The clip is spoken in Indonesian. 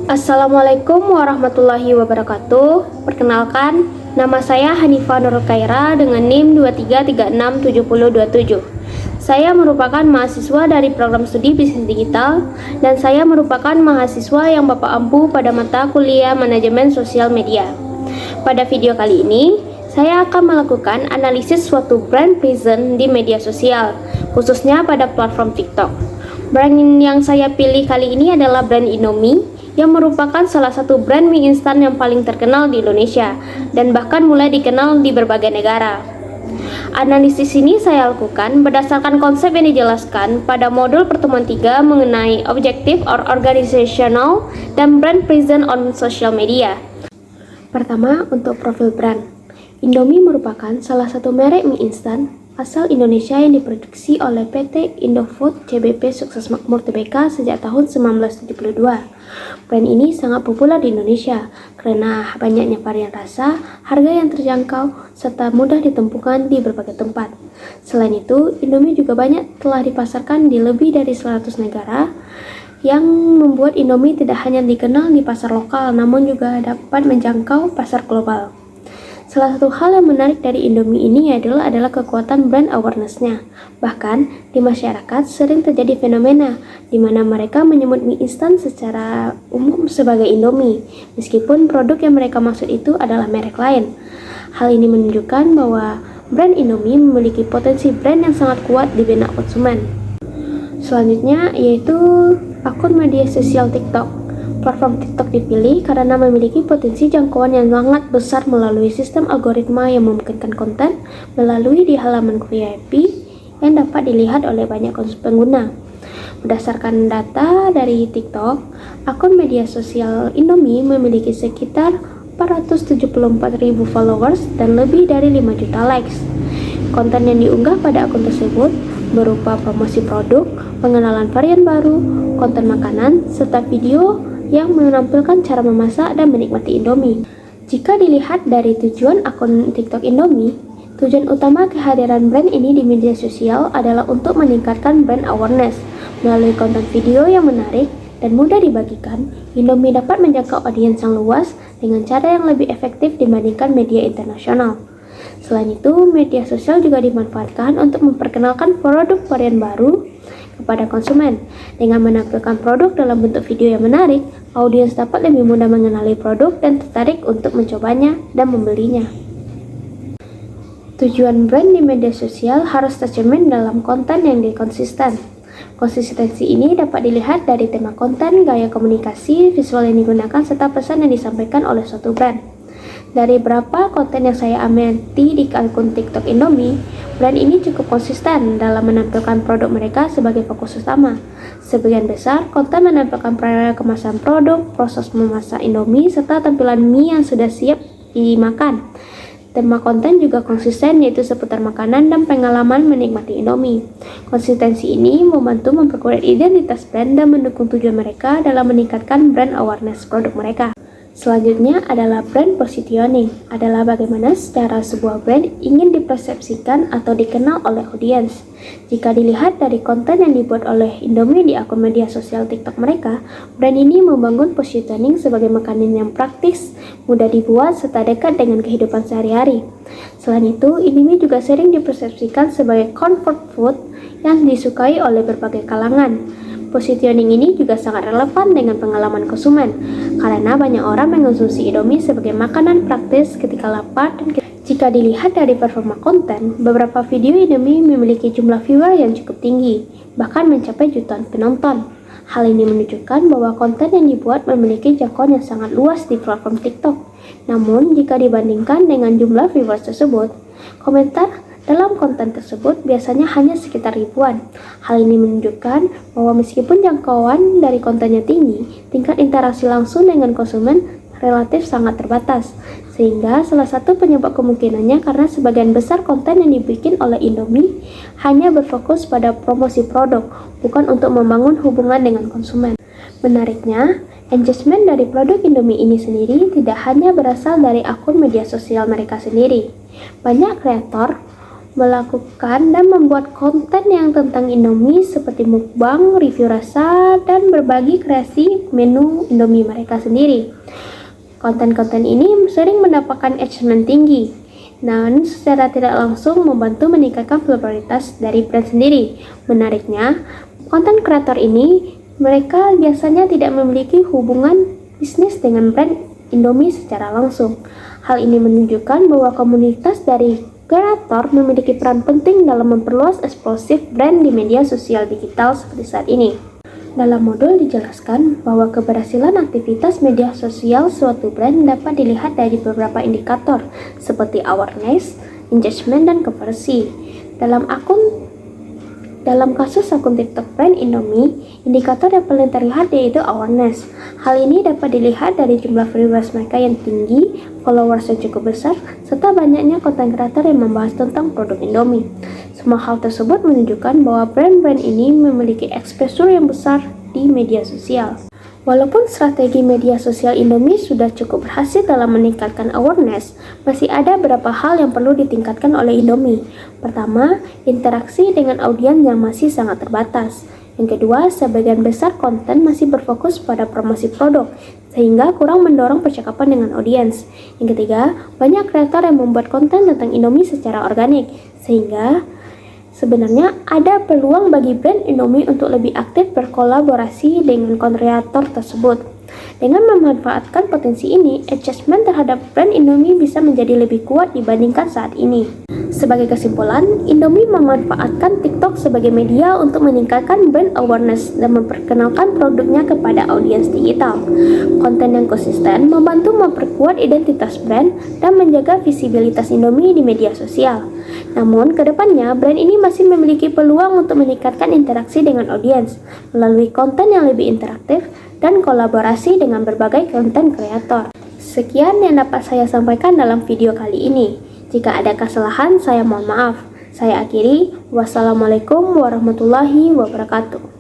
Assalamualaikum warahmatullahi wabarakatuh. Perkenalkan, nama saya Hanifah Nurul Khaira dengan NIM 23367027. Saya merupakan mahasiswa dari program studi Bisnis Digital dan saya merupakan mahasiswa yang Bapak ampu pada mata kuliah Manajemen Sosial Media. Pada video kali ini, saya akan melakukan analisis suatu brand presence di media sosial, khususnya pada platform TikTok. Brand yang saya pilih kali ini adalah brand Indomie, yang merupakan salah satu brand mie instan yang paling terkenal di Indonesia dan bahkan mulai dikenal di berbagai negara. Analisis ini saya lakukan berdasarkan konsep yang dijelaskan pada modul pertemuan 3 mengenai objective or organizational dan brand presence on social media. Pertama, untuk profil brand. Indomie merupakan salah satu merek mie instan asal Indonesia yang diproduksi oleh PT Indofood CBP Sukses Makmur Tbk sejak tahun 1972. Brand ini sangat populer di Indonesia karena banyaknya varian rasa, harga yang terjangkau, serta mudah ditemukan di berbagai tempat. Selain itu, Indomie juga banyak telah dipasarkan di lebih dari 100 negara, yang membuat Indomie tidak hanya dikenal di pasar lokal, namun juga dapat menjangkau pasar global. Salah satu hal yang menarik dari Indomie ini adalah kekuatan brand awareness-nya. Bahkan, di masyarakat sering terjadi fenomena di mana mereka menyebut mie instan secara umum sebagai Indomie, meskipun produk yang mereka maksud itu adalah merek lain. Hal ini menunjukkan bahwa brand Indomie memiliki potensi brand yang sangat kuat di benak konsumen. Selanjutnya, yaitu akun media sosial TikTok. Platform TikTok dipilih karena memiliki potensi jangkauan yang sangat besar melalui sistem algoritma yang memungkinkan konten melalui di halaman VIP yang dapat dilihat oleh banyak pengguna. Berdasarkan data dari TikTok, akun media sosial Indomie memiliki sekitar 474.000 followers dan lebih dari 5 juta likes. Konten yang diunggah pada akun tersebut berupa promosi produk, pengenalan varian baru, konten makanan, serta video yang menampilkan cara memasak dan menikmati Indomie. Jika dilihat dari tujuan akun TikTok Indomie, tujuan utama kehadiran brand ini di media sosial adalah untuk meningkatkan brand awareness. Melalui konten video yang menarik dan mudah dibagikan, Indomie dapat menjangkau audiens yang luas dengan cara yang lebih efektif dibandingkan media internasional. Selain itu, media sosial juga dimanfaatkan untuk memperkenalkan produk varian baru kepada konsumen. Dengan menampilkan produk dalam bentuk video yang menarik, audiens dapat lebih mudah mengenali produk dan tertarik untuk mencobanya dan membelinya. Tujuan brand di media sosial harus tercermin dalam konten yang konsisten. Konsistensi ini dapat dilihat dari tema konten, gaya komunikasi, visual yang digunakan, serta pesan yang disampaikan oleh suatu brand. Dari beberapa konten yang saya amati di akun TikTok Indomie, brand ini cukup konsisten dalam menampilkan produk mereka sebagai fokus utama. Sebagian besar konten menampilkan kemasan produk, proses memasak Indomie, serta tampilan mie yang sudah siap dimakan. Tema konten juga konsisten, yaitu seputar makanan dan pengalaman menikmati Indomie. Konsistensi ini membantu memperkuat identitas brand dan mendukung tujuan mereka dalam meningkatkan brand awareness produk mereka. Selanjutnya adalah brand positioning, adalah bagaimana secara sebuah brand ingin dipersepsikan atau dikenal oleh audiens. Jika dilihat dari konten yang dibuat oleh Indomie di akun media sosial TikTok mereka, brand ini membangun positioning sebagai makanan yang praktis, mudah dibuat, serta dekat dengan kehidupan sehari-hari. Selain itu, Indomie juga sering dipersepsikan sebagai comfort food yang disukai oleh berbagai kalangan. Positioning ini juga sangat relevan dengan pengalaman konsumen, karena banyak orang mengonsumsi Indomie sebagai makanan praktis ketika lapar. Dan jika dilihat dari performa konten, beberapa video Indomie memiliki jumlah viewer yang cukup tinggi, bahkan mencapai jutaan penonton. Hal ini menunjukkan bahwa konten yang dibuat memiliki jangkauan yang sangat luas di platform TikTok. Namun, jika dibandingkan dengan jumlah viewers tersebut, komentar dalam konten tersebut biasanya hanya sekitar ribuan. Hal ini menunjukkan bahwa meskipun jangkauan dari kontennya tinggi, tingkat interaksi langsung dengan konsumen relatif sangat terbatas. Sehingga salah satu penyebab kemungkinannya karena sebagian besar konten yang dibikin oleh Indomie hanya berfokus pada promosi produk, bukan untuk membangun hubungan dengan konsumen. Menariknya, engagement dari produk Indomie ini sendiri tidak hanya berasal dari akun media sosial mereka sendiri. Banyak kreator melakukan dan membuat konten yang tentang Indomie seperti mukbang, review rasa, dan berbagi kreasi menu Indomie mereka sendiri. Konten-konten ini sering mendapatkan engagement tinggi, namun secara tidak langsung membantu meningkatkan popularitas dari brand sendiri. Menariknya, konten kreator ini mereka biasanya tidak memiliki hubungan bisnis dengan brand Indomie secara langsung. Hal ini menunjukkan bahwa komunitas dari kreator memiliki peran penting dalam memperluas eksplosif brand di media sosial digital seperti saat ini. Dalam modul dijelaskan bahwa keberhasilan aktivitas media sosial suatu brand dapat dilihat dari beberapa indikator seperti awareness, engagement, dan conversi. Dalam kasus akun TikTok brand Indomie, indikator yang paling terlihat yaitu awareness. Hal ini dapat dilihat dari jumlah followers mereka yang tinggi, followers yang cukup besar, serta banyaknya konten kreator yang membahas tentang produk Indomie. Semua hal tersebut menunjukkan bahwa brand-brand ini memiliki exposure yang besar di media sosial. Walaupun strategi media sosial Indomie sudah cukup berhasil dalam meningkatkan awareness, masih ada beberapa hal yang perlu ditingkatkan oleh Indomie. Pertama, interaksi dengan audiens yang masih sangat terbatas. Yang kedua, sebagian besar konten masih berfokus pada promosi produk, sehingga kurang mendorong percakapan dengan audiens. Yang ketiga, banyak kreator yang membuat konten tentang Indomie secara organik, sehingga sebenarnya ada peluang bagi brand Indomie untuk lebih aktif berkolaborasi dengan kreator tersebut. Dengan memanfaatkan potensi ini, engagement terhadap brand Indomie bisa menjadi lebih kuat dibandingkan saat ini. Sebagai kesimpulan, Indomie memanfaatkan TikTok sebagai media untuk meningkatkan brand awareness dan memperkenalkan produknya kepada audiens digital. Konten yang konsisten membantu memperkuat identitas brand dan menjaga visibilitas Indomie di media sosial. Namun, kedepannya brand ini masih memiliki peluang untuk meningkatkan interaksi dengan audiens melalui konten yang lebih interaktif dan kolaborasi dengan berbagai konten kreator. Sekian yang dapat saya sampaikan dalam video kali ini. Jika ada kesalahan, saya mohon maaf. Saya akhiri. Wassalamualaikum warahmatullahi wabarakatuh.